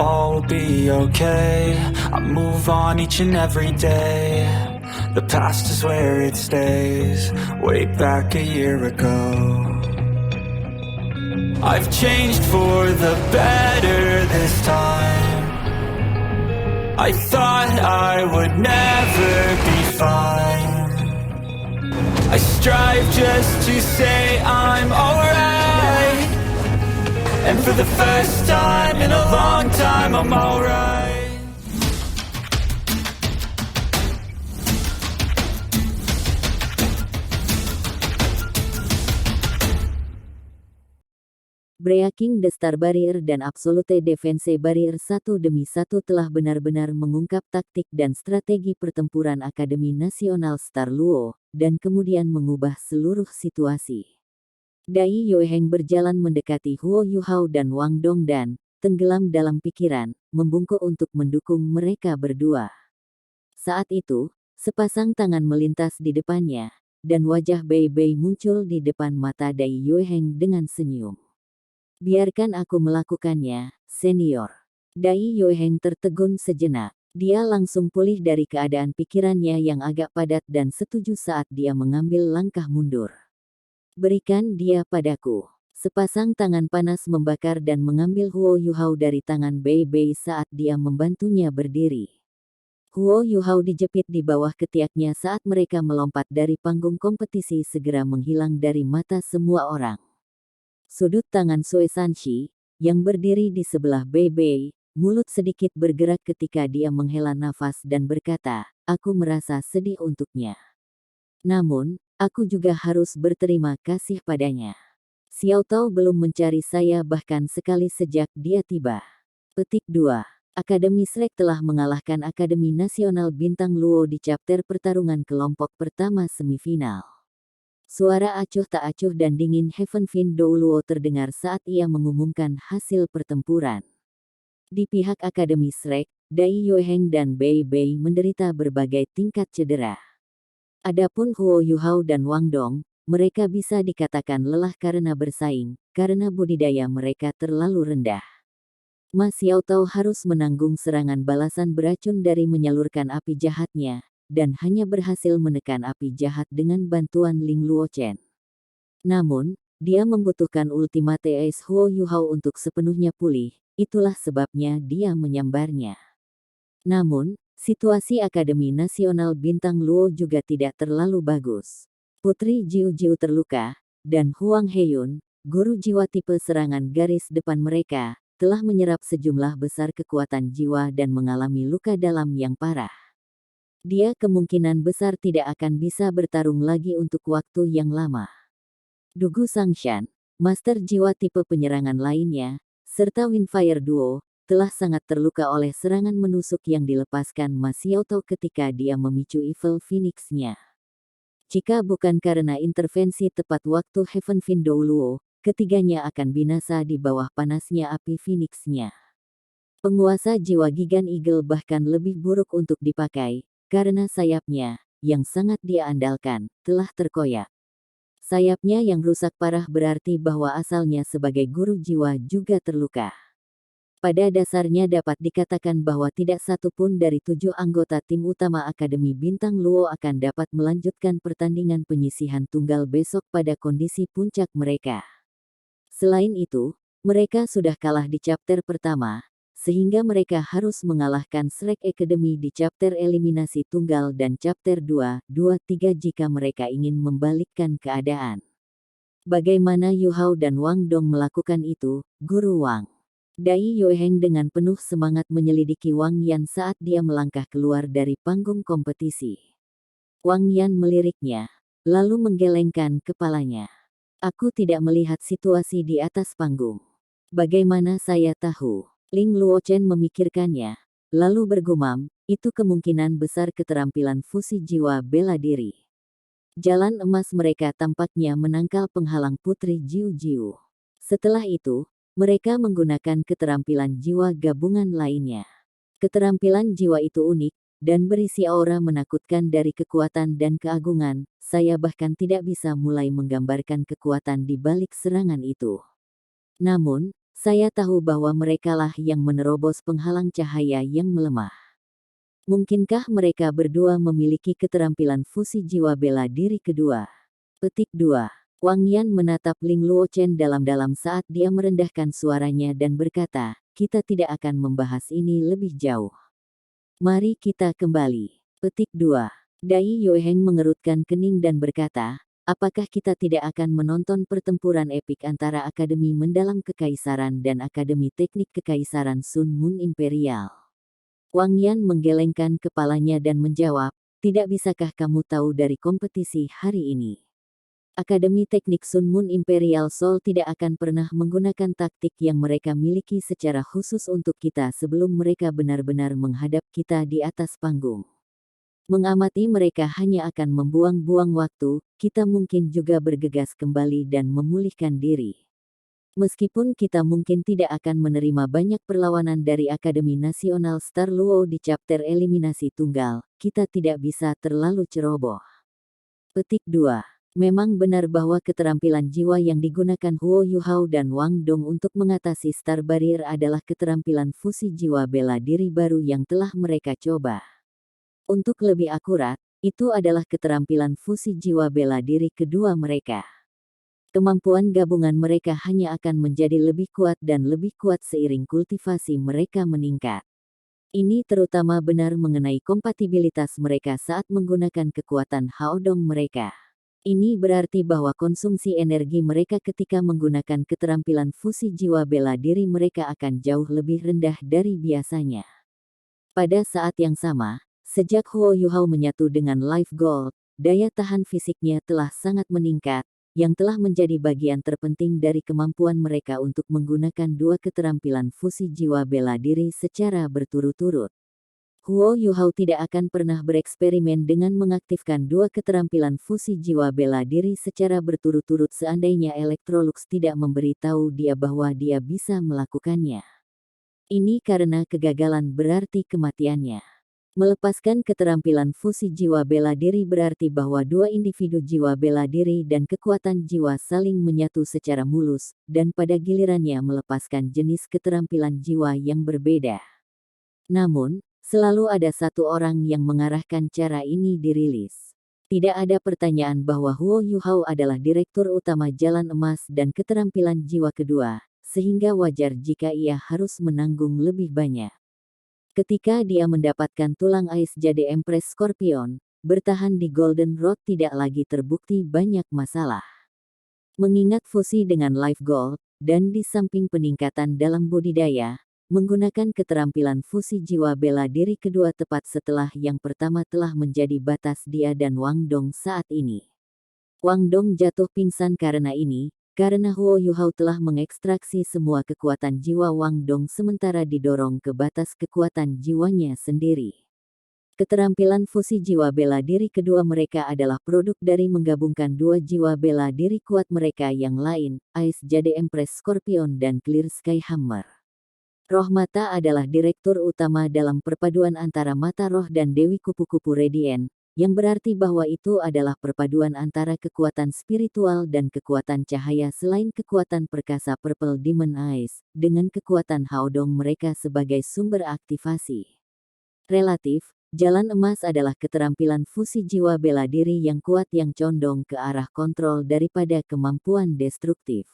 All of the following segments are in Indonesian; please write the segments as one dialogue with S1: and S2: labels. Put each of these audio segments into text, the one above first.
S1: all will be okay. I move on each and every day. The past is where it stays. Way back a year ago, I've changed for the better this time. I thought I would never be fine. I strive just to say I'm alright, and for the first time in a long time I'm alright.
S2: Breaking the Star Barrier dan Absolute Defense Barrier satu demi satu telah benar-benar mengungkap taktik dan strategi pertempuran Akademi Nasional Star Luo, dan kemudian mengubah seluruh situasi. Dai Yueheng berjalan mendekati Huo Yuhao dan Wang Dong dan, tenggelam dalam pikiran, membungkuk untuk mendukung mereka berdua. Saat itu, sepasang tangan melintas di depannya, dan wajah Bei Bei muncul di depan mata Dai Yueheng dengan senyum. Biarkan aku melakukannya, senior. Dai Yueheng tertegun sejenak. Dia langsung pulih dari keadaan pikirannya yang agak padat dan setuju saat dia mengambil langkah mundur. Berikan dia padaku. Sepasang tangan panas membakar dan mengambil Huo Yuhao dari tangan Bei Bei saat dia membantunya berdiri. Huo Yuhao dijepit di bawah ketiaknya saat mereka melompat dari panggung kompetisi segera menghilang dari mata semua orang. Sudut tangan Sue Sanshi, yang berdiri di sebelah Bei Bei, mulut sedikit bergerak ketika dia menghela nafas dan berkata, aku merasa sedih untuknya. Namun, aku juga harus berterima kasih padanya. Xiao Tao belum mencari saya bahkan sekali sejak dia tiba. Petik 2. Akademi Shrek telah mengalahkan Akademi Nasional Bintang Luo di chapter pertarungan kelompok pertama semifinal. Suara acuh tak acuh dan dingin Heaven Fin Dou Luo terdengar saat ia mengumumkan hasil pertempuran. Di pihak Akademi Shrek, Dai Yueheng dan Bei Bei menderita berbagai tingkat cedera. Adapun Huo Yuhao dan Wang Dong, mereka bisa dikatakan lelah karena bersaing, karena budidaya mereka terlalu rendah. Ma Xiao Tao harus menanggung serangan balasan beracun dari menyalurkan api jahatnya, dan hanya berhasil menekan api jahat dengan bantuan Ling Luochen. Namun, dia membutuhkan ultimate ace Huo Yuhao untuk sepenuhnya pulih, itulah sebabnya dia menyambarnya. Namun, situasi Akademi Nasional Bintang Luo juga tidak terlalu bagus. Putri Jiu Jiu terluka, dan Huang Heyun, guru jiwa tipe serangan garis depan mereka, telah menyerap sejumlah besar kekuatan jiwa dan mengalami luka dalam yang parah. Dia kemungkinan besar tidak akan bisa bertarung lagi untuk waktu yang lama. Dugu Sangshan, master jiwa tipe penyerangan lainnya, serta Windfire Duo, telah sangat terluka oleh serangan menusuk yang dilepaskan Ma Xiao Tao ketika dia memicu Evil Phoenix-nya. Jika bukan karena intervensi tepat waktu Heaven Fin Dou Luo, ketiganya akan binasa di bawah panasnya api Phoenix-nya. Penguasa jiwa Gigan Eagle bahkan lebih buruk untuk dipakai, karena sayapnya, yang sangat dia andalkan, telah terkoyak. Sayapnya yang rusak parah berarti bahwa asalnya sebagai guru jiwa juga terluka. Pada dasarnya dapat dikatakan bahwa tidak satu pun dari 7 anggota tim utama Akademi Bintang Luo akan dapat melanjutkan pertandingan penyisihan tunggal besok pada kondisi puncak mereka. Selain itu, mereka sudah kalah di chapter pertama, sehingga mereka harus mengalahkan Shrek Academy di chapter eliminasi tunggal dan chapter 2-3 jika mereka ingin membalikkan keadaan. Bagaimana Yuhao dan Wang Dong melakukan itu, Guru Wang? Dai Yueheng dengan penuh semangat menyelidiki Wang Yan saat dia melangkah keluar dari panggung kompetisi. Wang Yan meliriknya, lalu menggelengkan kepalanya. Aku tidak melihat situasi di atas panggung. Bagaimana saya tahu? Ling Luochen memikirkannya, lalu bergumam, itu kemungkinan besar keterampilan fusi jiwa bela diri. Jalan emas mereka tampaknya menangkal penghalang Putri Jiu Jiu. Setelah itu, mereka menggunakan keterampilan jiwa gabungan lainnya. Keterampilan jiwa itu unik, dan berisi aura menakutkan dari kekuatan dan keagungan, saya bahkan tidak bisa mulai menggambarkan kekuatan di balik serangan itu. Namun, Saya tahu bahwa merekalah yang menerobos penghalang cahaya yang melemah. Mungkinkah mereka berdua memiliki keterampilan fusi jiwa bela diri kedua? Petik 2. Wang Yan menatap Ling Luochen dalam-dalam saat dia merendahkan suaranya dan berkata, kita tidak akan membahas ini lebih jauh. Mari kita kembali. Petik 2. Dai Yueheng mengerutkan kening dan berkata, apakah kita tidak akan menonton pertempuran epik antara Akademi Mendalam Kekaisaran dan Akademi Teknik Kekaisaran Sun Moon Imperial? Wang Yan menggelengkan kepalanya dan menjawab, tidak bisakah kamu tahu dari kompetisi hari ini? Akademi Teknik Sun Moon Imperial Seoul tidak akan pernah menggunakan taktik yang mereka miliki secara khusus untuk kita sebelum mereka benar-benar menghadap kita di atas panggung. Mengamati mereka hanya akan membuang-buang waktu, kita mungkin juga bergegas kembali dan memulihkan diri. Meskipun kita mungkin tidak akan menerima banyak perlawanan dari Akademi Nasional Star Luo di chapter eliminasi tunggal, kita tidak bisa terlalu ceroboh. Petik 2. Memang benar bahwa keterampilan jiwa yang digunakan Huo Yuhao dan Wang Dong untuk mengatasi Star Barrier adalah keterampilan fusi jiwa bela diri baru yang telah mereka coba. Untuk lebih akurat, itu adalah keterampilan fusi jiwa bela diri kedua mereka. Kemampuan gabungan mereka hanya akan menjadi lebih kuat dan lebih kuat seiring kultivasi mereka meningkat. Ini terutama benar mengenai kompatibilitas mereka saat menggunakan kekuatan Haodong mereka. Ini berarti bahwa konsumsi energi mereka ketika menggunakan keterampilan fusi jiwa bela diri mereka akan jauh lebih rendah dari biasanya. Pada saat yang sama, sejak Huo Yuhao menyatu dengan Life Gold, daya tahan fisiknya telah sangat meningkat, yang telah menjadi bagian terpenting dari kemampuan mereka untuk menggunakan dua keterampilan fusi jiwa bela diri secara berturut-turut. Huo Yuhao tidak akan pernah bereksperimen dengan mengaktifkan dua keterampilan fusi jiwa bela diri secara berturut-turut seandainya Electrolux tidak memberitahu dia bahwa dia bisa melakukannya. Ini karena kegagalan berarti kematiannya. Melepaskan keterampilan fusi jiwa bela diri berarti bahwa dua individu jiwa bela diri dan kekuatan jiwa saling menyatu secara mulus, dan pada gilirannya melepaskan jenis keterampilan jiwa yang berbeda. Namun, selalu ada satu orang yang mengarahkan cara ini dirilis. Tidak ada pertanyaan bahwa Huo Yuhao adalah direktur utama Jalan Emas dan keterampilan jiwa kedua, sehingga wajar jika ia harus menanggung lebih banyak. Ketika dia mendapatkan tulang ais jadi Empress Scorpion, bertahan di Golden Road tidak lagi terbukti banyak masalah. Mengingat fusi dengan Life Gold, dan di samping peningkatan dalam budidaya, menggunakan keterampilan fusi jiwa bela diri kedua tepat setelah yang pertama telah menjadi batas dia dan Wang Dong saat ini. Wang Dong jatuh pingsan karena ini, karena Huo Yuhao telah mengekstraksi semua kekuatan jiwa Wang Dong sementara didorong ke batas kekuatan jiwanya sendiri. Keterampilan fusi jiwa bela diri kedua mereka adalah produk dari menggabungkan dua jiwa bela diri kuat mereka yang lain, Ice Jade Empress Scorpion dan Clear Sky Hammer. Roh Mata adalah direktur utama dalam perpaduan antara Mata Roh dan Dewi Kupu-Kupu Radiant, yang berarti bahwa itu adalah perpaduan antara kekuatan spiritual dan kekuatan cahaya selain kekuatan perkasa Purple Demon Eyes, dengan kekuatan Haodong mereka sebagai sumber aktivasi. Relatif, Jalan Emas adalah keterampilan fusi jiwa bela diri yang kuat yang condong ke arah kontrol daripada kemampuan destruktif.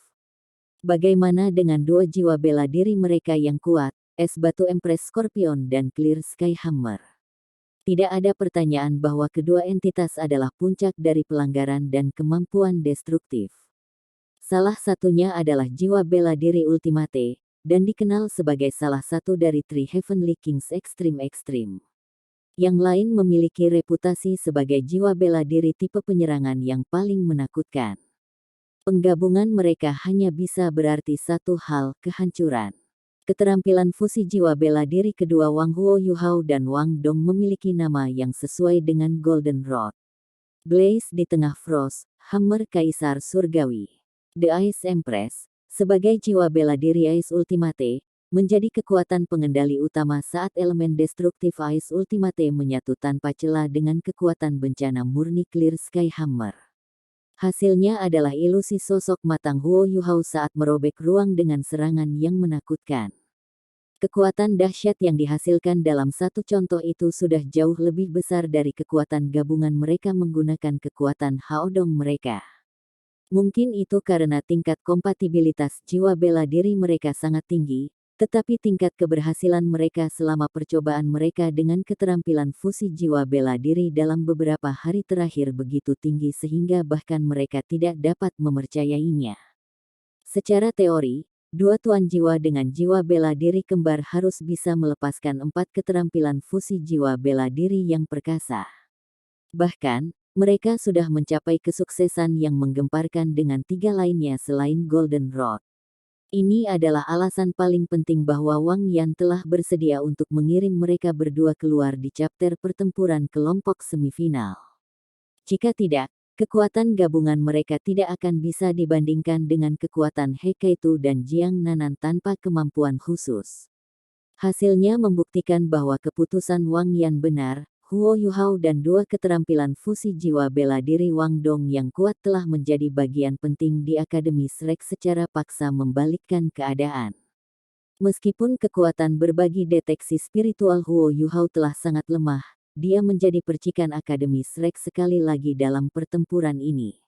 S2: Bagaimana dengan dua jiwa bela diri mereka yang kuat, Es Batu Empress Scorpion dan Clear Sky Hammer? Tidak ada pertanyaan bahwa kedua entitas adalah puncak dari pelanggaran dan kemampuan destruktif. Salah satunya adalah jiwa bela diri Ultimate, dan dikenal sebagai salah satu dari Three Heavenly Kings Extreme. Yang lain memiliki reputasi sebagai jiwa bela diri tipe penyerangan yang paling menakutkan. Penggabungan mereka hanya bisa berarti satu hal, kehancuran. Keterampilan fusi jiwa bela diri kedua Wang Huo Yuhao dan Wang Dong memiliki nama yang sesuai dengan Golden Rod. Blaze di tengah Frost, Hammer Kaisar Surgawi. The Ice Empress, sebagai jiwa bela diri Ice Ultimate, menjadi kekuatan pengendali utama saat elemen destruktif Ice Ultimate menyatu tanpa celah dengan kekuatan bencana murni Clear Sky Hammer. Hasilnya adalah ilusi sosok matang Huo Yuhao saat merobek ruang dengan serangan yang menakutkan. Kekuatan dahsyat yang dihasilkan dalam satu contoh itu sudah jauh lebih besar dari kekuatan gabungan mereka menggunakan kekuatan Haodong mereka. Mungkin itu karena tingkat kompatibilitas jiwa bela diri mereka sangat tinggi, tetapi tingkat keberhasilan mereka selama percobaan mereka dengan keterampilan fusi jiwa bela diri dalam beberapa hari terakhir begitu tinggi sehingga bahkan mereka tidak dapat mempercayainya. Secara teori, dua tuan jiwa dengan jiwa bela diri kembar harus bisa melepaskan 4 keterampilan fusi jiwa bela diri yang perkasa. Bahkan, mereka sudah mencapai kesuksesan yang menggemparkan dengan 3 lainnya selain Golden Rod. Ini adalah alasan paling penting bahwa Wang Yan telah bersedia untuk mengirim mereka berdua keluar di chapter pertempuran kelompok semifinal. Jika tidak, kekuatan gabungan mereka tidak akan bisa dibandingkan dengan kekuatan He Kaitu dan Jiang Nanan tanpa kemampuan khusus. Hasilnya membuktikan bahwa keputusan Wang Yan benar. Huo Yuhao dan 2 keterampilan fusi jiwa bela diri Wang Dong yang kuat telah menjadi bagian penting di Akademi Shrek secara paksa membalikkan keadaan. Meskipun kekuatan berbagi deteksi spiritual Huo Yuhao telah sangat lemah, dia menjadi percikan Akademi Shrek sekali lagi dalam pertempuran ini.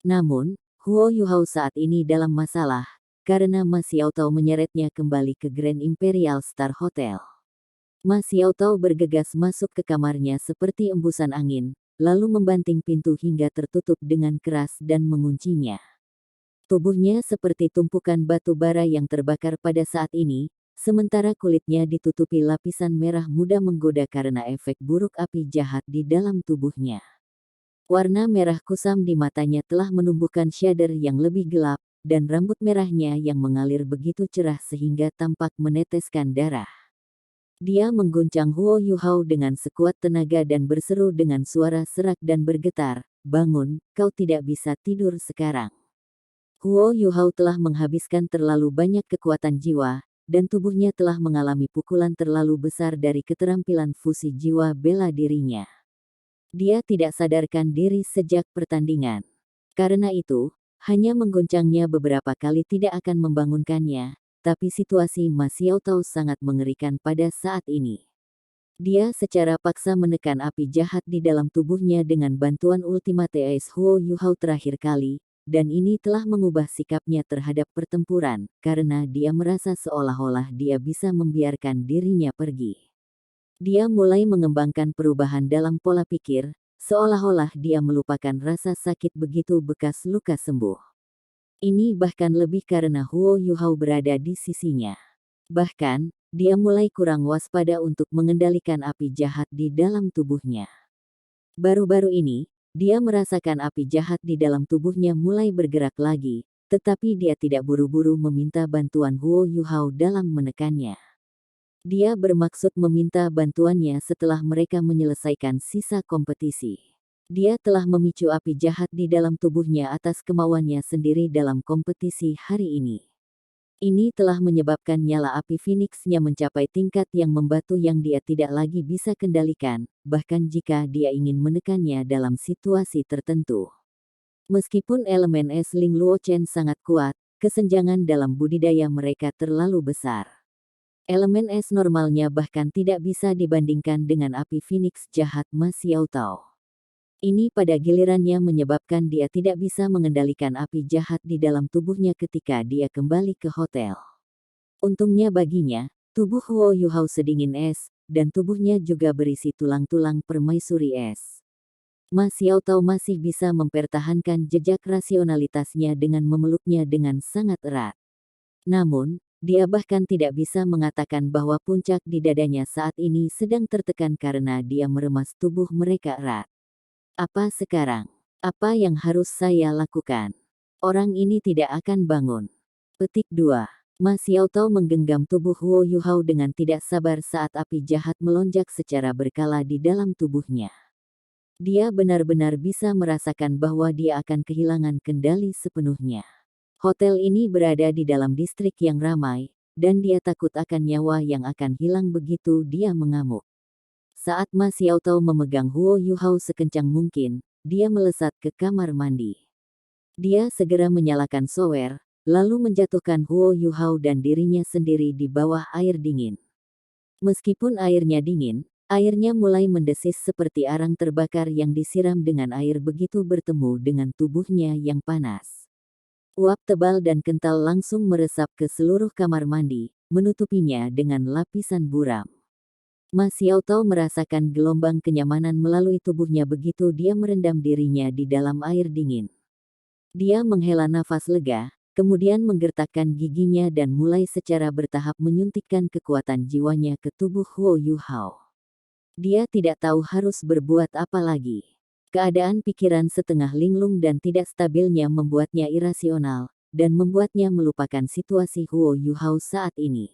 S2: Namun, Huo Yuhao saat ini dalam masalah, karena Ma Xiaotao menyeretnya kembali ke Grand Imperial Star Hotel. Ma Xiaotao bergegas masuk ke kamarnya seperti embusan angin, lalu membanting pintu hingga tertutup dengan keras dan menguncinya. Tubuhnya seperti tumpukan batu bara yang terbakar pada saat ini, sementara kulitnya ditutupi lapisan merah muda menggoda karena efek buruk api jahat di dalam tubuhnya. Warna merah kusam di matanya telah menumbuhkan shader yang lebih gelap, dan rambut merahnya yang mengalir begitu cerah sehingga tampak meneteskan darah. Dia mengguncang Huo Yuhao dengan sekuat tenaga dan berseru dengan suara serak dan bergetar, "Bangun, kau tidak bisa tidur sekarang." Huo Yuhao telah menghabiskan terlalu banyak kekuatan jiwa, dan tubuhnya telah mengalami pukulan terlalu besar dari keterampilan fusi jiwa bela dirinya. Dia tidak sadarkan diri sejak pertandingan. Karena itu, hanya mengguncangnya beberapa kali tidak akan membangunkannya. Tapi situasi Ma Xiaotao sangat mengerikan pada saat ini. Dia secara paksa menekan api jahat di dalam tubuhnya dengan bantuan Ultimate Ace Huo Yuhao terakhir kali, dan ini telah mengubah sikapnya terhadap pertempuran, karena dia merasa seolah-olah dia bisa membiarkan dirinya pergi. Dia mulai mengembangkan perubahan dalam pola pikir, seolah-olah dia melupakan rasa sakit begitu bekas luka sembuh. Ini bahkan lebih karena Huo Yuhao berada di sisinya. Bahkan, dia mulai kurang waspada untuk mengendalikan api jahat di dalam tubuhnya. Baru-baru ini, dia merasakan api jahat di dalam tubuhnya mulai bergerak lagi, tetapi dia tidak buru-buru meminta bantuan Huo Yuhao dalam menekannya. Dia bermaksud meminta bantuannya setelah mereka menyelesaikan sisa kompetisi. Dia telah memicu api jahat di dalam tubuhnya atas kemauannya sendiri dalam kompetisi hari ini. Ini telah menyebabkan nyala api Phoenix-nya mencapai tingkat yang membatu yang dia tidak lagi bisa kendalikan, bahkan jika dia ingin menekannya dalam situasi tertentu. Meskipun elemen es Ling Luochen sangat kuat, kesenjangan dalam budidaya mereka terlalu besar. Elemen es normalnya bahkan tidak bisa dibandingkan dengan api Phoenix jahat Ma Xiaotao. Ini pada gilirannya menyebabkan dia tidak bisa mengendalikan api jahat di dalam tubuhnya ketika dia kembali ke hotel. Untungnya baginya, tubuh Huo Yuhao sedingin es, dan tubuhnya juga berisi tulang-tulang permaisuri es. Ma Xiaotao masih bisa mempertahankan jejak rasionalitasnya dengan memeluknya dengan sangat erat. Namun, dia bahkan tidak bisa mengatakan bahwa puncak di dadanya saat ini sedang tertekan karena dia meremas tubuh mereka erat. Apa sekarang? Apa yang harus saya lakukan? Orang ini tidak akan bangun. Petik 2. Ma Xiaotao menggenggam tubuh Huo Yuhao dengan tidak sabar saat api jahat melonjak secara berkala di dalam tubuhnya. Dia benar-benar bisa merasakan bahwa dia akan kehilangan kendali sepenuhnya. Hotel ini berada di dalam distrik yang ramai, dan dia takut akan nyawa yang akan hilang begitu dia mengamuk. Saat Ma Xiaotao memegang Huo Yuhao sekencang mungkin, dia melesat ke kamar mandi. Dia segera menyalakan shower, lalu menjatuhkan Huo Yuhao dan dirinya sendiri di bawah air dingin. Meskipun airnya dingin, airnya mulai mendesis seperti arang terbakar yang disiram dengan air begitu bertemu dengan tubuhnya yang panas. Uap tebal dan kental langsung meresap ke seluruh kamar mandi, menutupinya dengan lapisan buram. Ma Xiaotao merasakan gelombang kenyamanan melalui tubuhnya begitu dia merendam dirinya di dalam air dingin. Dia menghela nafas lega, kemudian menggertakkan giginya dan mulai secara bertahap menyuntikkan kekuatan jiwanya ke tubuh Huo Yuhao. Dia tidak tahu harus berbuat apa lagi. Keadaan pikiran setengah linglung dan tidak stabilnya membuatnya irasional, dan membuatnya melupakan situasi Huo Yuhao saat ini.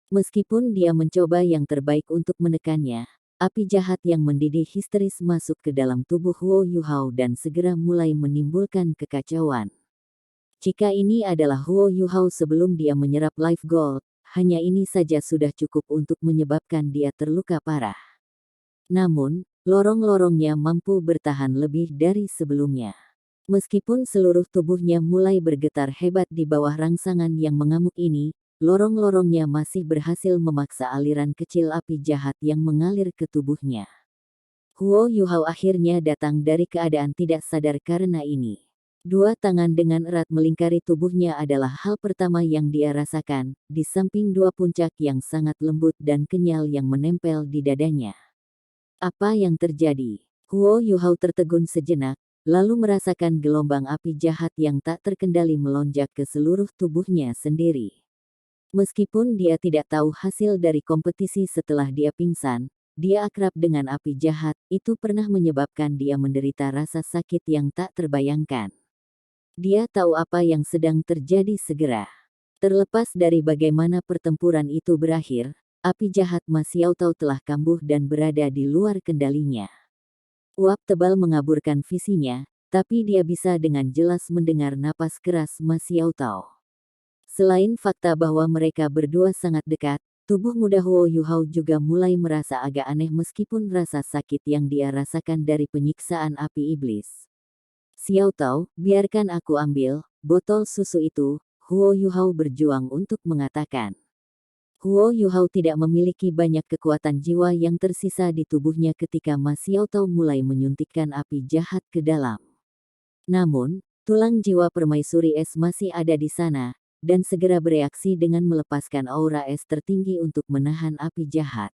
S2: Meskipun dia mencoba yang terbaik untuk menekannya, api jahat yang mendidih histeris masuk ke dalam tubuh Huo Yuhao dan segera mulai menimbulkan kekacauan. Jika ini adalah Huo Yuhao sebelum dia menyerap life gold, hanya ini saja sudah cukup untuk menyebabkan dia terluka parah. Namun, lorong-lorongnya mampu bertahan lebih dari sebelumnya. Meskipun seluruh tubuhnya mulai bergetar hebat di bawah rangsangan yang mengamuk ini, lorong-lorongnya masih berhasil memaksa aliran kecil api jahat yang mengalir ke tubuhnya. Huo Yuhao akhirnya datang dari keadaan tidak sadar karena ini. Dua tangan dengan erat melingkari tubuhnya adalah hal pertama yang dia rasakan, di samping dua puncak yang sangat lembut dan kenyal yang menempel di dadanya. Apa yang terjadi? Huo Yuhao tertegun sejenak, lalu merasakan gelombang api jahat yang tak terkendali melonjak ke seluruh tubuhnya sendiri. Meskipun dia tidak tahu hasil dari kompetisi setelah dia pingsan, dia akrab dengan api jahat, itu pernah menyebabkan dia menderita rasa sakit yang tak terbayangkan. Dia tahu apa yang sedang terjadi segera. Terlepas dari bagaimana pertempuran itu berakhir, api jahat Ma Xiaotao telah kambuh dan berada di luar kendalinya. Uap tebal mengaburkan visinya, tapi dia bisa dengan jelas mendengar napas keras Ma Xiaotao. Selain fakta bahwa mereka berdua sangat dekat, tubuh muda Huo Yuhao juga mulai merasa agak aneh meskipun rasa sakit yang dia rasakan dari penyiksaan api iblis. Xiaotao, biarkan aku ambil botol susu itu, Huo Yuhao berjuang untuk mengatakan. Huo Yuhao tidak memiliki banyak kekuatan jiwa yang tersisa di tubuhnya ketika Ma Xiaotao mulai menyuntikkan api jahat ke dalam. Namun, tulang jiwa permaisuri es masih ada di sana, dan segera bereaksi dengan melepaskan aura es tertinggi untuk menahan api jahat.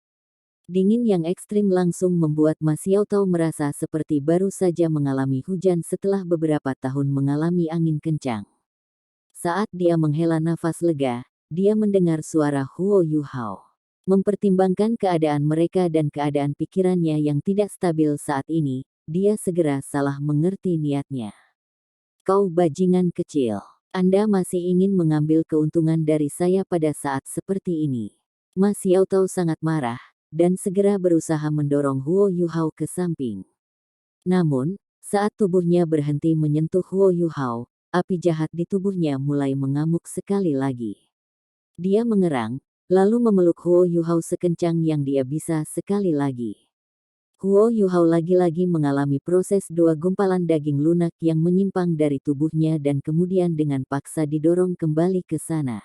S2: Dingin yang ekstrim langsung membuat Ma Xiaotao merasa seperti baru saja mengalami hujan setelah beberapa tahun mengalami angin kencang. Saat dia menghela nafas lega, dia mendengar suara Huo Yuhao. Mempertimbangkan keadaan mereka dan keadaan pikirannya yang tidak stabil saat ini, dia segera salah mengerti niatnya. Kau bajingan kecil. Anda masih ingin mengambil keuntungan dari saya pada saat seperti ini. Ma Xiaotao sangat marah, dan segera berusaha mendorong Huo Yuhao ke samping. Namun, saat tubuhnya berhenti menyentuh Huo Yuhao, api jahat di tubuhnya mulai mengamuk sekali lagi. Dia mengerang, lalu memeluk Huo Yuhao sekencang yang dia bisa sekali lagi. Huo Yuhao lagi-lagi mengalami proses dua gumpalan daging lunak yang menyimpang dari tubuhnya dan kemudian dengan paksa didorong kembali ke sana.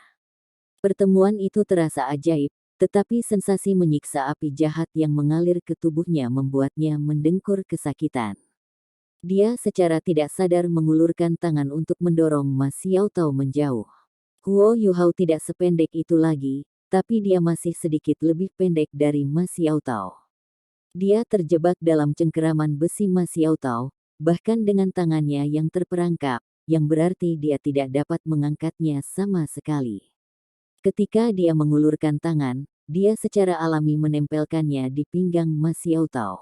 S2: Pertemuan itu terasa ajaib, tetapi sensasi menyiksa api jahat yang mengalir ke tubuhnya membuatnya mendengkur kesakitan. Dia secara tidak sadar mengulurkan tangan untuk mendorong Ma Xiaotao menjauh. Huo Yuhao tidak sependek itu lagi, tapi dia masih sedikit lebih pendek dari Ma Xiaotao. Dia terjebak dalam cengkeraman besi Ma Xiaotao, bahkan dengan tangannya yang terperangkap, yang berarti dia tidak dapat mengangkatnya sama sekali. Ketika dia mengulurkan tangan, dia secara alami menempelkannya di pinggang Ma Xiaotao.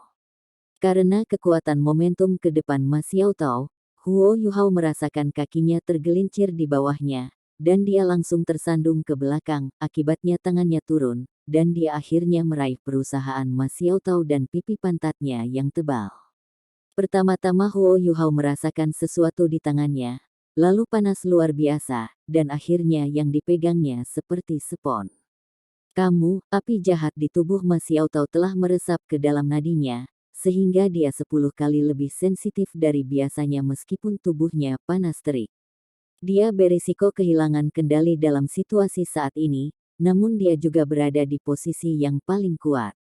S2: Karena kekuatan momentum ke depan Ma Xiaotao, Huo Yuhao merasakan kakinya tergelincir di bawahnya, dan dia langsung tersandung ke belakang, akibatnya tangannya turun, dan dia akhirnya meraih perusahaan Ma Xiaotao dan pipi pantatnya yang tebal. Pertama-tama Huo Yuhao merasakan sesuatu di tangannya, lalu panas luar biasa, dan akhirnya yang dipegangnya seperti spons. Api jahat di tubuh Ma Xiaotao telah meresap ke dalam nadinya, sehingga dia 10 kali lebih sensitif dari biasanya meskipun tubuhnya panas terik. Dia berisiko kehilangan kendali dalam situasi saat ini, namun dia juga berada di posisi yang paling kuat.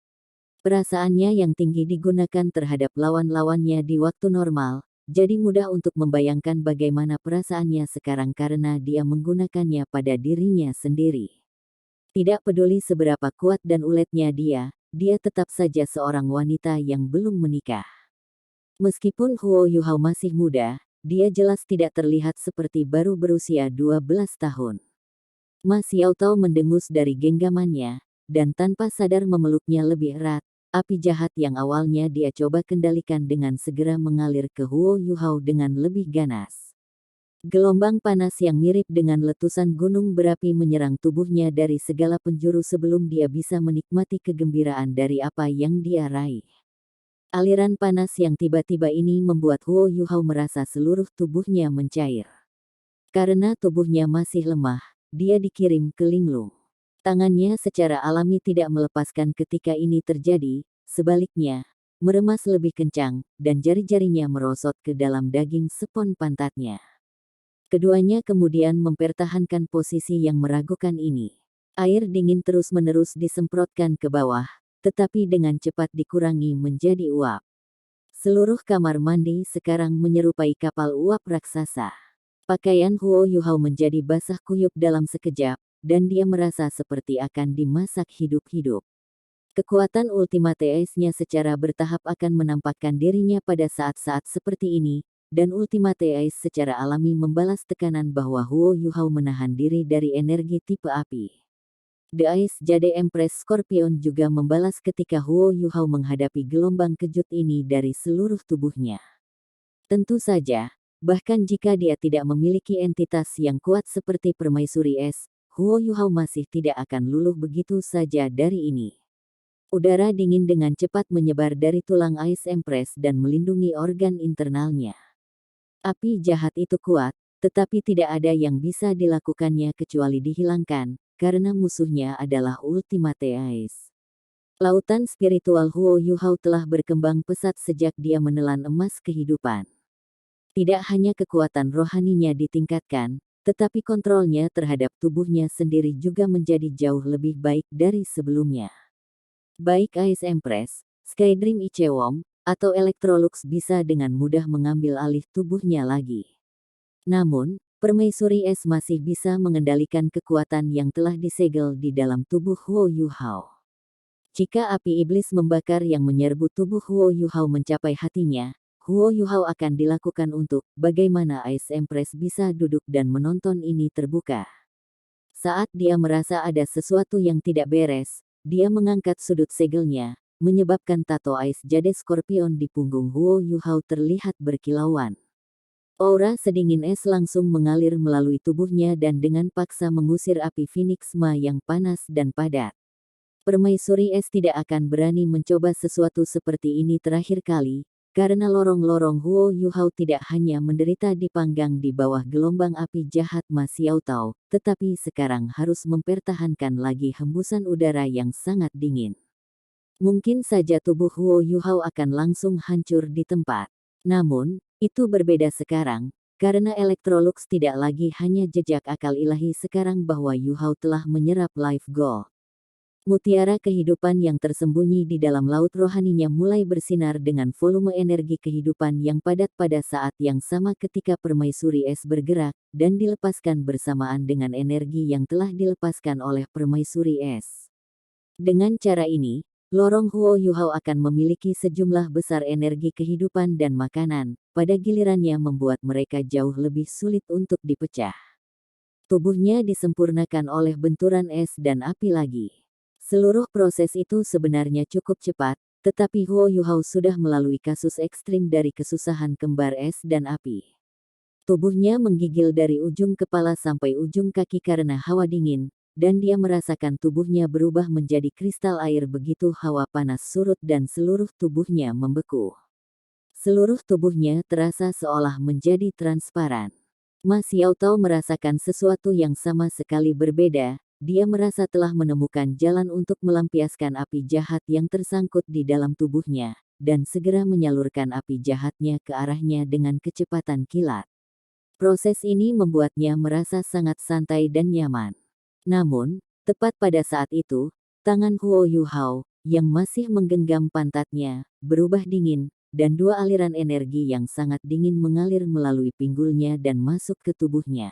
S2: Perasaannya yang tinggi digunakan terhadap lawan-lawannya di waktu normal, jadi mudah untuk membayangkan bagaimana perasaannya sekarang karena dia menggunakannya pada dirinya sendiri. Tidak peduli seberapa kuat dan uletnya dia tetap saja seorang wanita yang belum menikah. Meskipun Huo Yuhao masih muda, dia jelas tidak terlihat seperti baru berusia 12 tahun. Ma Xiaotao mendengus dari genggamannya, dan tanpa sadar memeluknya lebih erat. Api jahat yang awalnya dia coba kendalikan dengan segera mengalir ke Huo Yuhao dengan lebih ganas. Gelombang panas yang mirip dengan letusan gunung berapi menyerang tubuhnya dari segala penjuru sebelum dia bisa menikmati kegembiraan dari apa yang dia raih. Aliran panas yang tiba-tiba ini membuat Huo Yuhao merasa seluruh tubuhnya mencair. Karena tubuhnya masih lemah, dia dikirim ke linglung. Tangannya secara alami tidak melepaskan ketika ini terjadi, sebaliknya, meremas lebih kencang, dan jari-jarinya merosot ke dalam daging spons pantatnya. Keduanya kemudian mempertahankan posisi yang meragukan ini. Air dingin terus-menerus disemprotkan ke bawah, tetapi dengan cepat dikurangi menjadi uap. Seluruh kamar mandi sekarang menyerupai kapal uap raksasa. Pakaian Huo Yuhao menjadi basah kuyup dalam sekejap, dan dia merasa seperti akan dimasak hidup-hidup. Kekuatan Ultimate Ace-nya secara bertahap akan menampakkan dirinya pada saat-saat seperti ini, dan Ultimate Ace secara alami membalas tekanan bahwa Huo Yuhao menahan diri dari energi tipe api. The Ice Jade Empress Scorpion juga membalas ketika Huo Yuhao menghadapi gelombang kejut ini dari seluruh tubuhnya. Tentu saja, bahkan jika dia tidak memiliki entitas yang kuat seperti Permaisuri Es, Huo Yuhao masih tidak akan luluh begitu saja dari ini. Udara dingin dengan cepat menyebar dari tulang Ice Empress dan melindungi organ internalnya. Api jahat itu kuat, tetapi tidak ada yang bisa dilakukannya kecuali dihilangkan, karena musuhnya adalah Ultimate Ice. Lautan spiritual Huo Yuhao telah berkembang pesat sejak dia menelan emas kehidupan. Tidak hanya kekuatan rohaninya ditingkatkan, tetapi kontrolnya terhadap tubuhnya sendiri juga menjadi jauh lebih baik dari sebelumnya. Baik Ice Empress, Skydream Ichewom, atau Electrolux bisa dengan mudah mengambil alih tubuhnya lagi. Namun, Permaisuri Es masih bisa mengendalikan kekuatan yang telah disegel di dalam tubuh Huo Yuhao. Jika api iblis membakar yang menyerbu tubuh Huo Yuhao mencapai hatinya, Huo Yuhao akan dilakukan untuk bagaimana Ice Empress bisa duduk dan menonton ini terbuka. Saat dia merasa ada sesuatu yang tidak beres, dia mengangkat sudut segelnya, menyebabkan tato Ice Jade Scorpion di punggung Huo Yuhao terlihat berkilauan. Aura sedingin es langsung mengalir melalui tubuhnya dan dengan paksa mengusir api Phoenix Ma yang panas dan padat. Permaisuri Es tidak akan berani mencoba sesuatu seperti ini terakhir kali, karena lorong-lorong Huo Yuhao tidak hanya menderita dipanggang di bawah gelombang api jahat Ma Xiaotao, tetapi sekarang harus mempertahankan lagi hembusan udara yang sangat dingin. Mungkin saja tubuh Huo Yuhao akan langsung hancur di tempat. Namun, itu berbeda sekarang, karena Electrolux tidak lagi hanya jejak akal ilahi sekarang bahwa Yuhao telah menyerap life gold. Mutiara kehidupan yang tersembunyi di dalam laut rohaninya mulai bersinar dengan volume energi kehidupan yang padat pada saat yang sama ketika Permaisuri Es bergerak, dan dilepaskan bersamaan dengan energi yang telah dilepaskan oleh Permaisuri Es. Dengan cara ini, lorong Huo Yuhao akan memiliki sejumlah besar energi kehidupan dan makanan, pada gilirannya membuat mereka jauh lebih sulit untuk dipecah. Tubuhnya disempurnakan oleh benturan es dan api lagi. Seluruh proses itu sebenarnya cukup cepat, tetapi Huo Yuhao sudah melalui kasus ekstrim dari kesusahan kembar es dan api. Tubuhnya menggigil dari ujung kepala sampai ujung kaki karena hawa dingin, dan dia merasakan tubuhnya berubah menjadi kristal air begitu hawa panas surut dan seluruh tubuhnya membeku. Seluruh tubuhnya terasa seolah menjadi transparan. Ma Xiaotao merasakan sesuatu yang sama sekali berbeda. Dia merasa telah menemukan jalan untuk melampiaskan api jahat yang tersangkut di dalam tubuhnya, dan segera menyalurkan api jahatnya ke arahnya dengan kecepatan kilat. Proses ini membuatnya merasa sangat santai dan nyaman. Namun, tepat pada saat itu, tangan Huo Yuhao, yang masih menggenggam pantatnya, berubah dingin, dan dua aliran energi yang sangat dingin mengalir melalui pinggulnya dan masuk ke tubuhnya.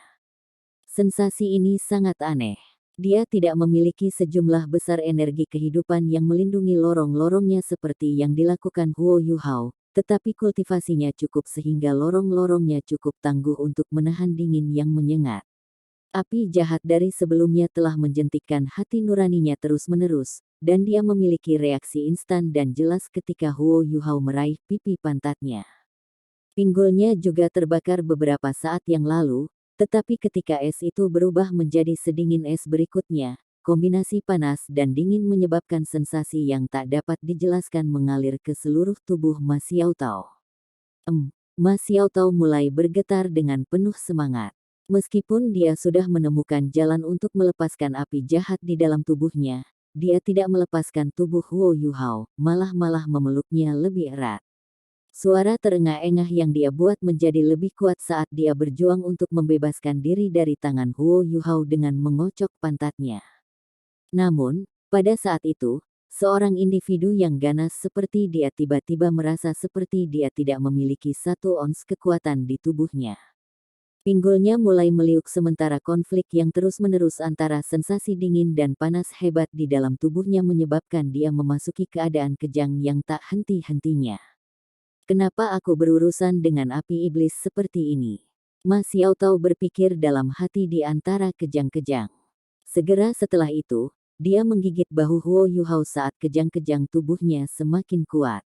S2: Sensasi ini sangat aneh. Dia tidak memiliki sejumlah besar energi kehidupan yang melindungi lorong-lorongnya seperti yang dilakukan Huo Yuhao, tetapi kultivasinya cukup sehingga lorong-lorongnya cukup tangguh untuk menahan dingin yang menyengat. Api jahat dari sebelumnya telah menjentikkan hati nuraninya terus-menerus, dan dia memiliki reaksi instan dan jelas ketika Huo Yuhao meraih pipi pantatnya. Pinggulnya juga terbakar beberapa saat yang lalu, tetapi ketika es itu berubah menjadi sedingin es berikutnya, kombinasi panas dan dingin menyebabkan sensasi yang tak dapat dijelaskan mengalir ke seluruh tubuh Ma Xiaotao. Ma Xiaotao mulai bergetar dengan penuh semangat. Meskipun dia sudah menemukan jalan untuk melepaskan api jahat di dalam tubuhnya, dia tidak melepaskan tubuh Huo Yuhao, malah memeluknya lebih erat. Suara terengah-engah yang dia buat menjadi lebih kuat saat dia berjuang untuk membebaskan diri dari tangan Huo Yuhao dengan mengocok pantatnya. Namun, pada saat itu, seorang individu yang ganas seperti dia tiba-tiba merasa seperti dia tidak memiliki 1 ons kekuatan di tubuhnya. Pinggulnya mulai meliuk sementara konflik yang terus-menerus antara sensasi dingin dan panas hebat di dalam tubuhnya menyebabkan dia memasuki keadaan kejang yang tak henti-hentinya. Kenapa aku berurusan dengan api iblis seperti ini? Ma Xiaotao berpikir dalam hati di antara kejang-kejang. Segera setelah itu, dia menggigit bahu Huo Yuhao saat kejang-kejang tubuhnya semakin kuat.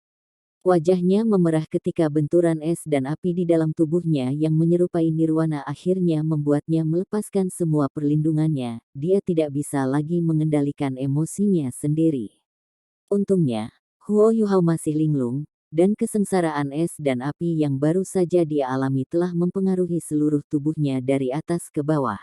S2: Wajahnya memerah ketika benturan es dan api di dalam tubuhnya yang menyerupai nirwana akhirnya membuatnya melepaskan semua perlindungannya. Dia tidak bisa lagi mengendalikan emosinya sendiri. Untungnya, Huo Yuhao masih linglung, dan kesengsaraan es dan api yang baru saja dia alami telah mempengaruhi seluruh tubuhnya dari atas ke bawah.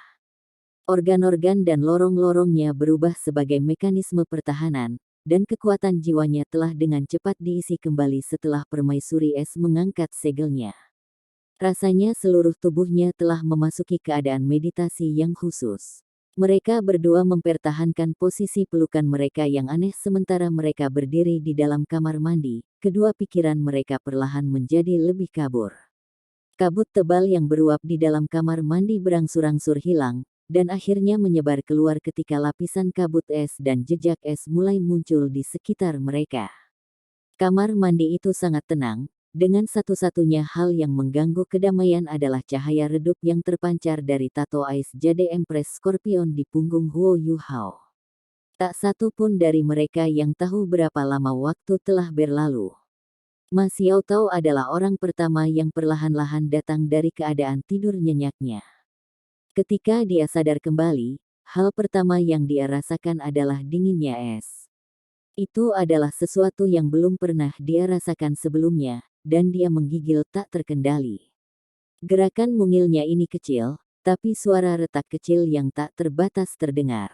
S2: Organ-organ dan lorong-lorongnya berubah sebagai mekanisme pertahanan, dan kekuatan jiwanya telah dengan cepat diisi kembali setelah permaisuri es mengangkat segelnya. Rasanya seluruh tubuhnya telah memasuki keadaan meditasi yang khusus. Mereka berdua mempertahankan posisi pelukan mereka yang aneh sementara mereka berdiri di dalam kamar mandi. Kedua pikiran mereka perlahan menjadi lebih kabur. Kabut tebal yang beruap di dalam kamar mandi berangsur-angsur hilang, dan akhirnya menyebar keluar ketika lapisan kabut es dan jejak es mulai muncul di sekitar mereka. Kamar mandi itu sangat tenang, dengan satu-satunya hal yang mengganggu kedamaian adalah cahaya redup yang terpancar dari tato ais jade Empress Scorpion di punggung Huo Yuhao. Tak satu pun dari mereka yang tahu berapa lama waktu telah berlalu. Ma Xiaotao adalah orang pertama yang perlahan-lahan datang dari keadaan tidur nyenyaknya. Ketika dia sadar kembali, hal pertama yang dia rasakan adalah dinginnya es. Itu adalah sesuatu yang belum pernah dia rasakan sebelumnya, dan dia menggigil tak terkendali. Gerakan mungilnya ini kecil, tapi suara retak kecil yang tak terbatas terdengar.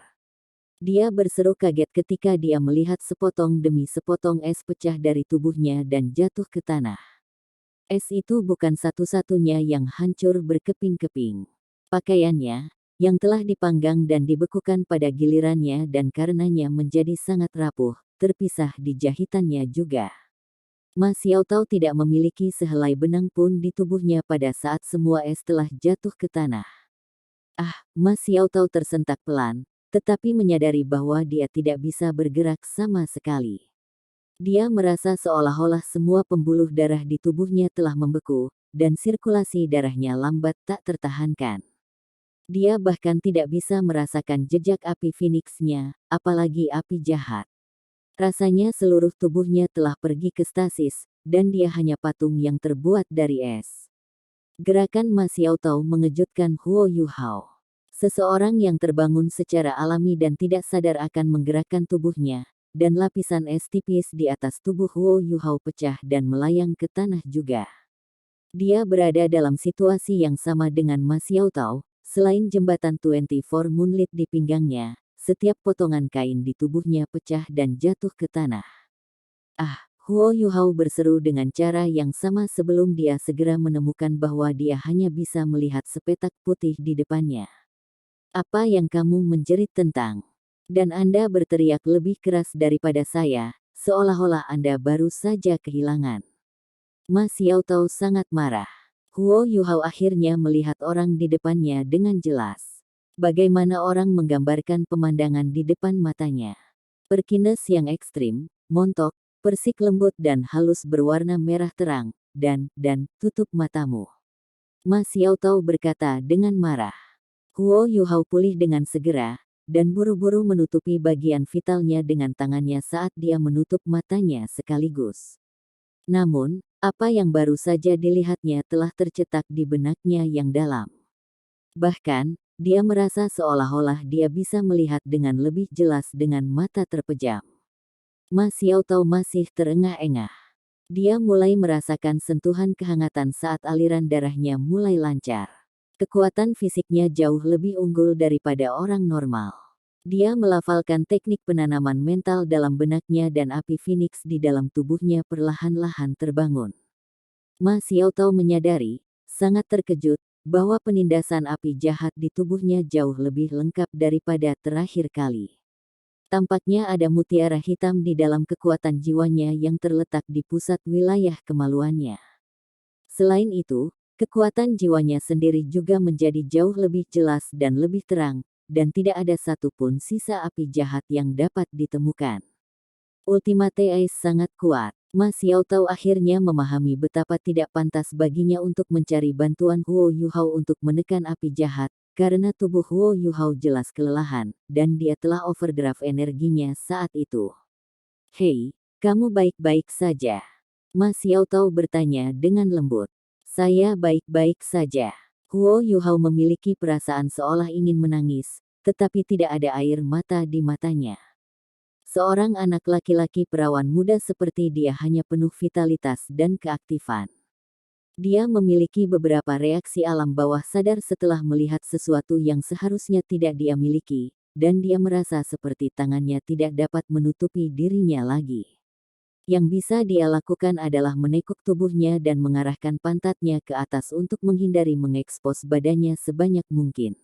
S2: Dia berseru kaget ketika dia melihat sepotong demi sepotong es pecah dari tubuhnya dan jatuh ke tanah. Es itu bukan satu-satunya yang hancur berkeping-keping. Pakaiannya, yang telah dipanggang dan dibekukan pada gilirannya dan karenanya menjadi sangat rapuh, terpisah di jahitannya juga. Ma Xiaotao tidak memiliki sehelai benang pun di tubuhnya pada saat semua es telah jatuh ke tanah. Ma Xiaotao tersentak pelan, tetapi menyadari bahwa dia tidak bisa bergerak sama sekali. Dia merasa seolah-olah semua pembuluh darah di tubuhnya telah membeku, dan sirkulasi darahnya lambat tak tertahankan. Dia bahkan tidak bisa merasakan jejak api Phoenix-nya, apalagi api jahat. Rasanya seluruh tubuhnya telah pergi ke stasis, dan dia hanya patung yang terbuat dari es. Gerakan Ma Xiaotao mengejutkan Huo Yuhao. Seseorang yang terbangun secara alami dan tidak sadar akan menggerakkan tubuhnya, dan lapisan es tipis di atas tubuh Huo Yuhao pecah dan melayang ke tanah juga. Dia berada dalam situasi yang sama dengan Ma Xiaotao, selain jembatan 24 Moonlit di pinggangnya. Setiap potongan kain di tubuhnya pecah dan jatuh ke tanah. Huo Yuhao berseru dengan cara yang sama sebelum dia segera menemukan bahwa dia hanya bisa melihat sepetak putih di depannya. Apa yang kamu menjerit tentang? Dan Anda berteriak lebih keras daripada saya, seolah-olah Anda baru saja kehilangan. Ma Xiaotao sangat marah. Huo Yuhao akhirnya melihat orang di depannya dengan jelas. Bagaimana orang menggambarkan pemandangan di depan matanya. Perkines yang ekstrim, montok, persik lembut dan halus berwarna merah terang, dan, tutup matamu. Ma Xiaotao berkata dengan marah. Huo Yuhao pulih dengan segera, dan buru-buru menutupi bagian vitalnya dengan tangannya saat dia menutup matanya sekaligus. Namun, apa yang baru saja dilihatnya telah tercetak di benaknya yang dalam. Bahkan, dia merasa seolah-olah dia bisa melihat dengan lebih jelas dengan mata terpejam. Ma Xiaotao masih terengah-engah. Dia mulai merasakan sentuhan kehangatan saat aliran darahnya mulai lancar. Kekuatan fisiknya jauh lebih unggul daripada orang normal. Dia melafalkan teknik penanaman mental dalam benaknya dan api Phoenix di dalam tubuhnya perlahan-lahan terbangun. Ma Xiaotao menyadari, sangat terkejut, bahwa penindasan api jahat di tubuhnya jauh lebih lengkap daripada terakhir kali. Tampaknya ada mutiara hitam di dalam kekuatan jiwanya yang terletak di pusat wilayah kemaluannya. Selain itu, kekuatan jiwanya sendiri juga menjadi jauh lebih jelas dan lebih terang, dan tidak ada satupun sisa api jahat yang dapat ditemukan. Ultimate Ace sangat kuat. Ma Xiaotao akhirnya memahami betapa tidak pantas baginya untuk mencari bantuan Huo Yuhao untuk menekan api jahat, karena tubuh Huo Yuhao jelas kelelahan, dan dia telah overdraft energinya saat itu. Hei, kamu baik-baik saja? Ma Xiaotao bertanya dengan lembut. Saya baik-baik saja. Huo Yuhao memiliki perasaan seolah ingin menangis, tetapi tidak ada air mata di matanya. Seorang anak laki-laki perawan muda seperti dia hanya penuh vitalitas dan keaktifan. Dia memiliki beberapa reaksi alam bawah sadar setelah melihat sesuatu yang seharusnya tidak dia miliki, dan dia merasa seperti tangannya tidak dapat menutupi dirinya lagi. Yang bisa dia lakukan adalah menekuk tubuhnya dan mengarahkan pantatnya ke atas untuk menghindari mengekspos badannya sebanyak mungkin.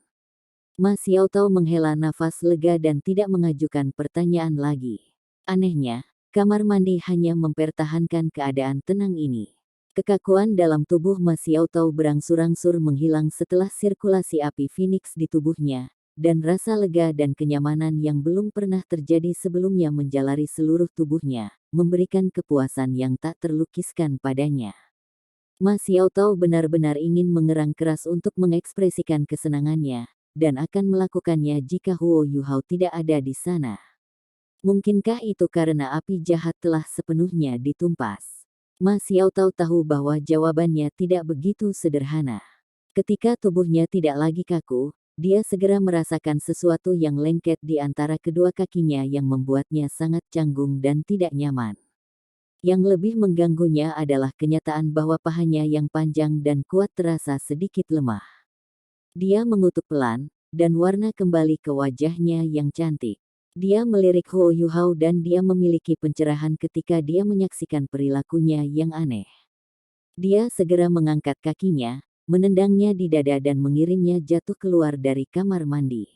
S2: Ma Xiaotao menghela nafas lega dan tidak mengajukan pertanyaan lagi. Anehnya, kamar mandi hanya mempertahankan keadaan tenang ini. Kekakuan dalam tubuh Ma Xiaotao berangsur-angsur menghilang setelah sirkulasi api Phoenix di tubuhnya, dan rasa lega dan kenyamanan yang belum pernah terjadi sebelumnya menjalari seluruh tubuhnya, memberikan kepuasan yang tak terlukiskan padanya. Ma Xiaotao benar-benar ingin mengerang keras untuk mengekspresikan kesenangannya, dan akan melakukannya jika Huo Yuhao tidak ada di sana. Mungkinkah itu karena api jahat telah sepenuhnya ditumpas? Ma Xiaotao tahu bahwa jawabannya tidak begitu sederhana. Ketika tubuhnya tidak lagi kaku, dia segera merasakan sesuatu yang lengket di antara kedua kakinya yang membuatnya sangat canggung dan tidak nyaman. Yang lebih mengganggunya adalah kenyataan bahwa pahanya yang panjang dan kuat terasa sedikit lemah. Dia mengutuk pelan, dan warna kembali ke wajahnya yang cantik. Dia melirik Huo Yuhao dan dia memiliki pencerahan ketika dia menyaksikan perilakunya yang aneh. Dia segera mengangkat kakinya, menendangnya di dada dan mengirimnya jatuh keluar dari kamar mandi.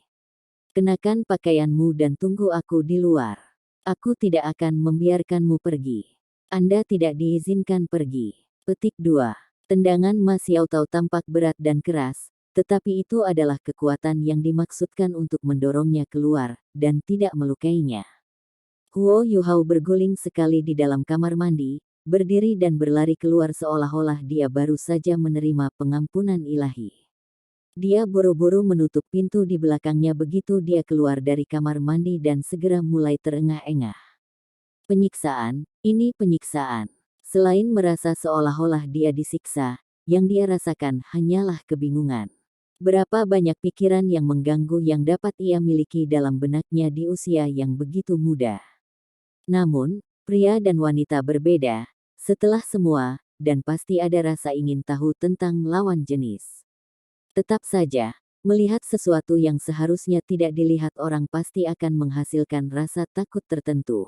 S2: Kenakan pakaianmu dan tunggu aku di luar. Aku tidak akan membiarkanmu pergi. Anda tidak diizinkan pergi. Petik 2. Tendangan Ma Xiaotao tampak berat dan keras, tetapi itu adalah kekuatan yang dimaksudkan untuk mendorongnya keluar, dan tidak melukainya. Huo Yuhao berguling sekali di dalam kamar mandi, berdiri dan berlari keluar seolah-olah dia baru saja menerima pengampunan ilahi. Dia buru-buru menutup pintu di belakangnya begitu dia keluar dari kamar mandi dan segera mulai terengah-engah. Penyiksaan, ini penyiksaan. Selain merasa seolah-olah dia disiksa, yang dia rasakan hanyalah kebingungan. Berapa banyak pikiran yang mengganggu yang dapat ia miliki dalam benaknya di usia yang begitu muda. Namun, pria dan wanita berbeda, setelah semua, dan pasti ada rasa ingin tahu tentang lawan jenis. Tetap saja, melihat sesuatu yang seharusnya tidak dilihat orang pasti akan menghasilkan rasa takut tertentu.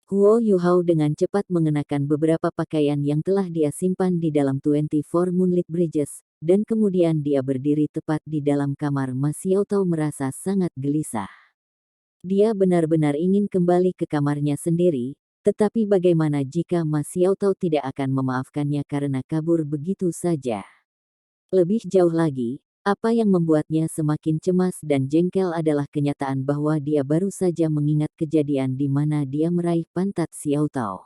S2: Huo Yuhao dengan cepat mengenakan beberapa pakaian yang telah dia simpan di dalam 24 Moonlit Bridges, dan kemudian dia berdiri tepat di dalam kamar. Ma Xiaotao merasa sangat gelisah. Dia benar-benar ingin kembali ke kamarnya sendiri, tetapi bagaimana jika Ma Xiaotao tidak akan memaafkannya karena kabur begitu saja? Lebih jauh lagi, apa yang membuatnya semakin cemas dan jengkel adalah kenyataan bahwa dia baru saja mengingat kejadian di mana dia meraih pantat Xiaotao.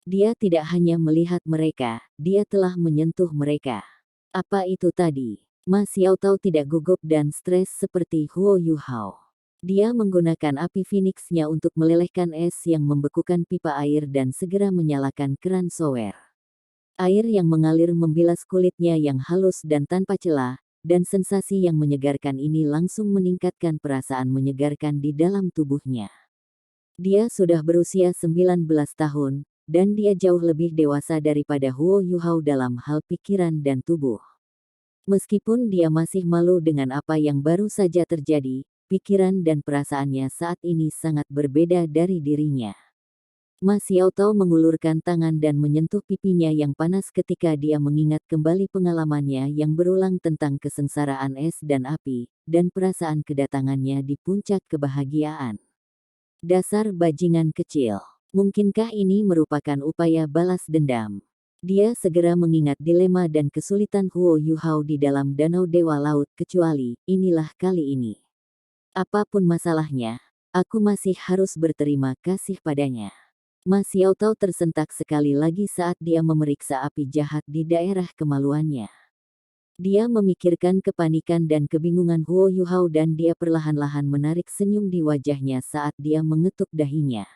S2: Dia tidak hanya melihat mereka, dia telah menyentuh mereka. Apa itu tadi? Ma Xiaotao tidak gugup dan stres seperti Huo Yuhao. Dia menggunakan api Phoenix-nya untuk melelehkan es yang membekukan pipa air dan segera menyalakan keran shower. Air yang mengalir membilas kulitnya yang halus dan tanpa celah, dan sensasi yang menyegarkan ini langsung meningkatkan perasaan menyegarkan di dalam tubuhnya. Dia sudah berusia 19 tahun, dan dia jauh lebih dewasa daripada Huo Yuhao dalam hal pikiran dan tubuh. Meskipun dia masih malu dengan apa yang baru saja terjadi, pikiran dan perasaannya saat ini sangat berbeda dari dirinya. Ma Xiaotao mengulurkan tangan dan menyentuh pipinya yang panas ketika dia mengingat kembali pengalamannya yang berulang tentang kesengsaraan es dan api, dan perasaan kedatangannya di puncak kebahagiaan. Dasar bajingan kecil. Mungkinkah ini merupakan upaya balas dendam? Dia segera mengingat dilema dan kesulitan Huo Yuhao di dalam Danau Dewa Laut, kecuali, inilah kali ini. Apapun masalahnya, aku masih harus berterima kasih padanya. Ma Xiaotao tersentak sekali lagi saat dia memeriksa api jahat di daerah kemaluannya. Dia memikirkan kepanikan dan kebingungan Huo Yuhao dan dia perlahan-lahan menarik senyum di wajahnya saat dia mengetuk dahinya.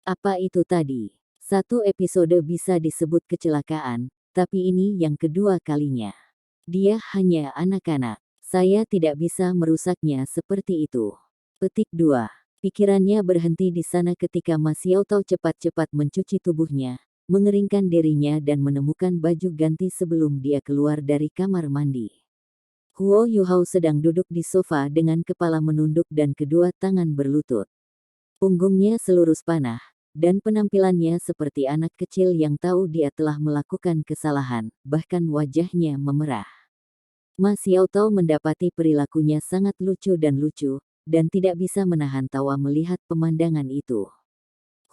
S2: Apa itu tadi? Satu episode bisa disebut kecelakaan, tapi ini yang kedua kalinya. Dia hanya anak-anak. Saya tidak bisa merusaknya seperti itu. Petik 2. Pikirannya berhenti di sana ketika Ma Xiaotao cepat-cepat mencuci tubuhnya, mengeringkan dirinya dan menemukan baju ganti sebelum dia keluar dari kamar mandi. Huo Yuhao sedang duduk di sofa dengan kepala menunduk dan kedua tangan berlutut. Punggungnya selurus panah, dan penampilannya seperti anak kecil yang tahu dia telah melakukan kesalahan, bahkan wajahnya memerah. Ma Xiaotao mendapati perilakunya sangat lucu, dan tidak bisa menahan tawa melihat pemandangan itu.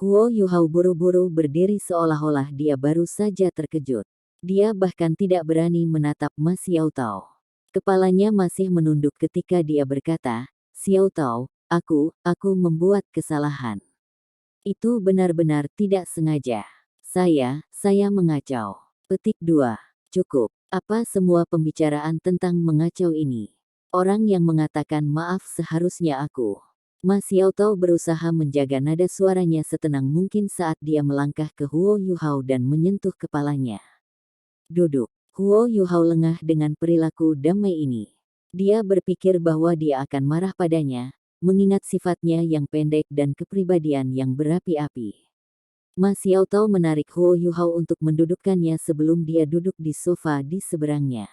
S2: Huo Yuhao buru-buru berdiri seolah-olah dia baru saja terkejut. Dia bahkan tidak berani menatap Ma Xiaotao. Kepalanya masih menunduk ketika dia berkata, "Xiaotao, aku membuat kesalahan. Itu benar-benar tidak sengaja. Saya mengacau." Petik 2. Cukup. Apa semua pembicaraan tentang mengacau ini? Orang yang mengatakan maaf seharusnya aku. Ma Xiaotao berusaha menjaga nada suaranya setenang mungkin saat dia melangkah ke Huo Yuhao dan menyentuh kepalanya. Duduk. Huo Yuhao lengah dengan perilaku damai ini. Dia berpikir bahwa dia akan marah padanya, mengingat sifatnya yang pendek dan kepribadian yang berapi-api. Ma Xiaotao menarik Huo Yuhao untuk mendudukkannya sebelum dia duduk di sofa di seberangnya.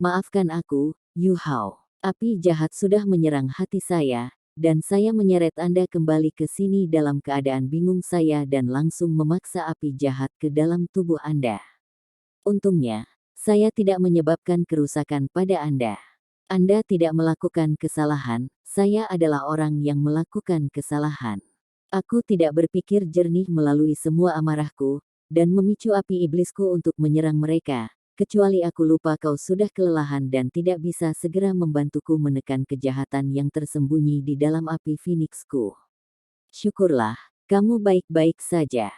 S2: "Maafkan aku, Yuhao. Api jahat sudah menyerang hati saya, dan saya menyeret Anda kembali ke sini dalam keadaan bingung saya dan langsung memaksa api jahat ke dalam tubuh Anda. Untungnya, saya tidak menyebabkan kerusakan pada Anda. Anda tidak melakukan kesalahan, saya adalah orang yang melakukan kesalahan. Aku tidak berpikir jernih melalui semua amarahku, dan memicu api iblisku untuk menyerang mereka, kecuali aku lupa kau sudah kelelahan dan tidak bisa segera membantuku menekan kejahatan yang tersembunyi di dalam api Phoenixku. Syukurlah, kamu baik-baik saja.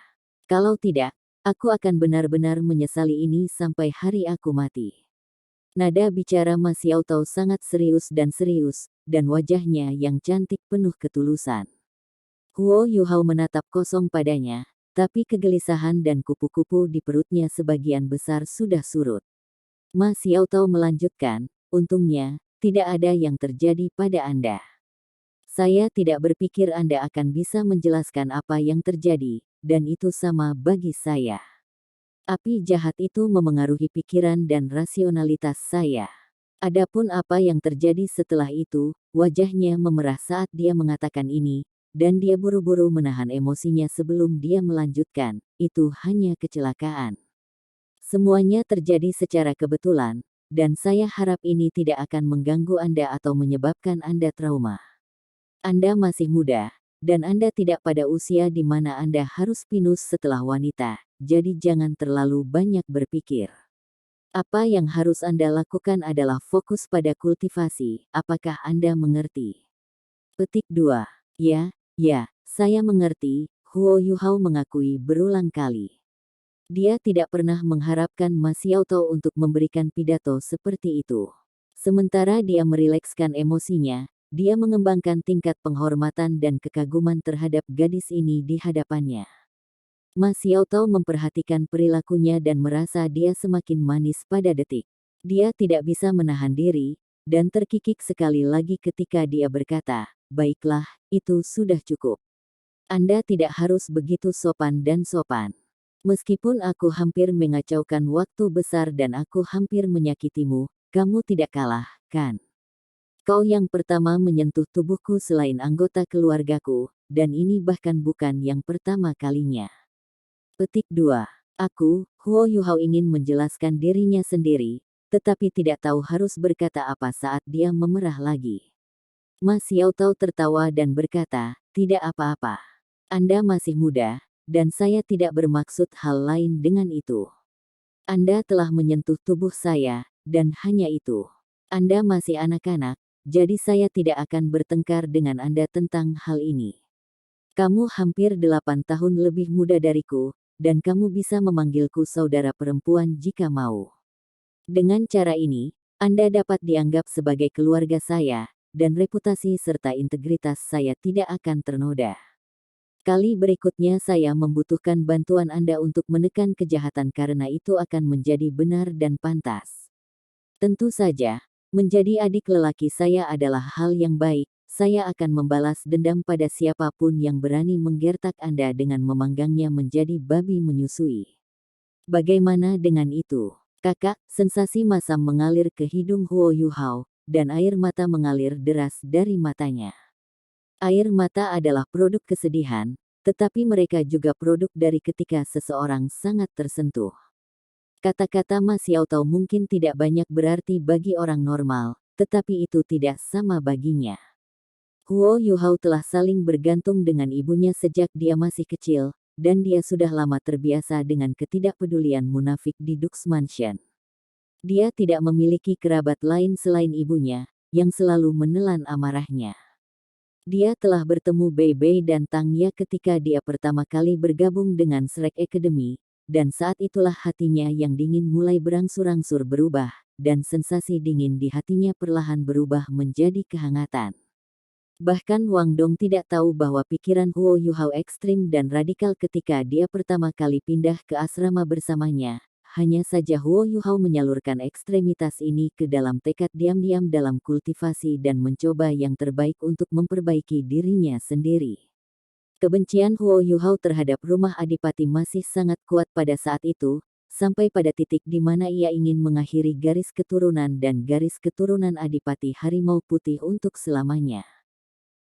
S2: Kalau tidak, aku akan benar-benar menyesali ini sampai hari aku mati." Nada bicara Ma Xiaotao sangat serius, dan wajahnya yang cantik penuh ketulusan. Huo Yuhao menatap kosong padanya, tapi kegelisahan dan kupu-kupu di perutnya sebagian besar sudah surut. Ma Xiaotao melanjutkan, "Untungnya, tidak ada yang terjadi pada Anda. Saya tidak berpikir Anda akan bisa menjelaskan apa yang terjadi, dan itu sama bagi saya. Api jahat itu memengaruhi pikiran dan rasionalitas saya. Adapun apa yang terjadi setelah itu," wajahnya memerah saat dia mengatakan ini, dan dia buru-buru menahan emosinya sebelum dia melanjutkan, itu hanya kecelakaan. Semuanya terjadi secara kebetulan, dan saya harap ini tidak akan mengganggu Anda atau menyebabkan Anda trauma. Anda masih muda, dan Anda tidak pada usia di mana Anda harus pinus setelah wanita, jadi jangan terlalu banyak berpikir. Apa yang harus Anda lakukan adalah fokus pada kultivasi, apakah Anda mengerti? Petik 2. Ya, saya mengerti, Huo Yuhao mengakui berulang kali. Dia tidak pernah mengharapkan Ma Xiaotao untuk memberikan pidato seperti itu. Sementara dia merilekskan emosinya, dia mengembangkan tingkat penghormatan dan kekaguman terhadap gadis ini di hadapannya. Ma Xiaotao memperhatikan perilakunya dan merasa dia semakin manis pada detik. Dia tidak bisa menahan diri, dan terkikik sekali lagi ketika dia berkata, "Baiklah, itu sudah cukup. Anda tidak harus begitu sopan dan sopan. Meskipun aku hampir mengacaukan waktu besar dan aku hampir menyakitimu, kamu tidak kalah, kan? Kau yang pertama menyentuh tubuhku selain anggota keluargaku, dan ini bahkan bukan yang pertama kalinya." Petik 2. Aku, Huo Yuhao ingin menjelaskan dirinya sendiri, tetapi tidak tahu harus berkata apa saat dia memerah lagi. Ma Xiaotao tertawa dan berkata, "Tidak apa-apa. Anda masih muda, dan saya tidak bermaksud hal lain dengan itu. Anda telah menyentuh tubuh saya, dan hanya itu. Anda masih anak-anak, jadi saya tidak akan bertengkar dengan Anda tentang hal ini. Kamu hampir 8 tahun lebih muda dariku, dan kamu bisa memanggilku saudara perempuan jika mau. Dengan cara ini, Anda dapat dianggap sebagai keluarga saya, dan reputasi serta integritas saya tidak akan ternoda. Kali berikutnya saya membutuhkan bantuan Anda untuk menekan kejahatan karena itu akan menjadi benar dan pantas. Tentu saja, menjadi adik lelaki saya adalah hal yang baik. Saya akan membalas dendam pada siapapun yang berani menggertak Anda dengan memanggangnya menjadi babi menyusui. Bagaimana dengan itu, kakak?" Sensasi masam mengalir ke hidung Huo Yuhao, dan air mata mengalir deras dari matanya. Air mata adalah produk kesedihan, tetapi mereka juga produk dari ketika seseorang sangat tersentuh. Kata-kata Ma Xiaotao mungkin tidak banyak berarti bagi orang normal, tetapi itu tidak sama baginya. Huo Yuhao telah saling bergantung dengan ibunya sejak dia masih kecil, dan dia sudah lama terbiasa dengan ketidakpedulian munafik di Dux Mansion. Dia tidak memiliki kerabat lain selain ibunya, yang selalu menelan amarahnya. Dia telah bertemu Bei Bei dan Tang Ya ketika dia pertama kali bergabung dengan Shrek Academy, dan saat itulah hatinya yang dingin mulai berangsur-angsur berubah, dan sensasi dingin di hatinya perlahan berubah menjadi kehangatan. Bahkan Wang Dong tidak tahu bahwa pikiran Huo Yuhao ekstrim dan radikal ketika dia pertama kali pindah ke asrama bersamanya. Hanya saja Huo Yuhao menyalurkan ekstremitas ini ke dalam tekad diam-diam dalam kultivasi dan mencoba yang terbaik untuk memperbaiki dirinya sendiri. Kebencian Huo Yuhao terhadap rumah Adipati masih sangat kuat pada saat itu, sampai pada titik di mana ia ingin mengakhiri garis keturunan dan garis keturunan Adipati Harimau Putih untuk selamanya.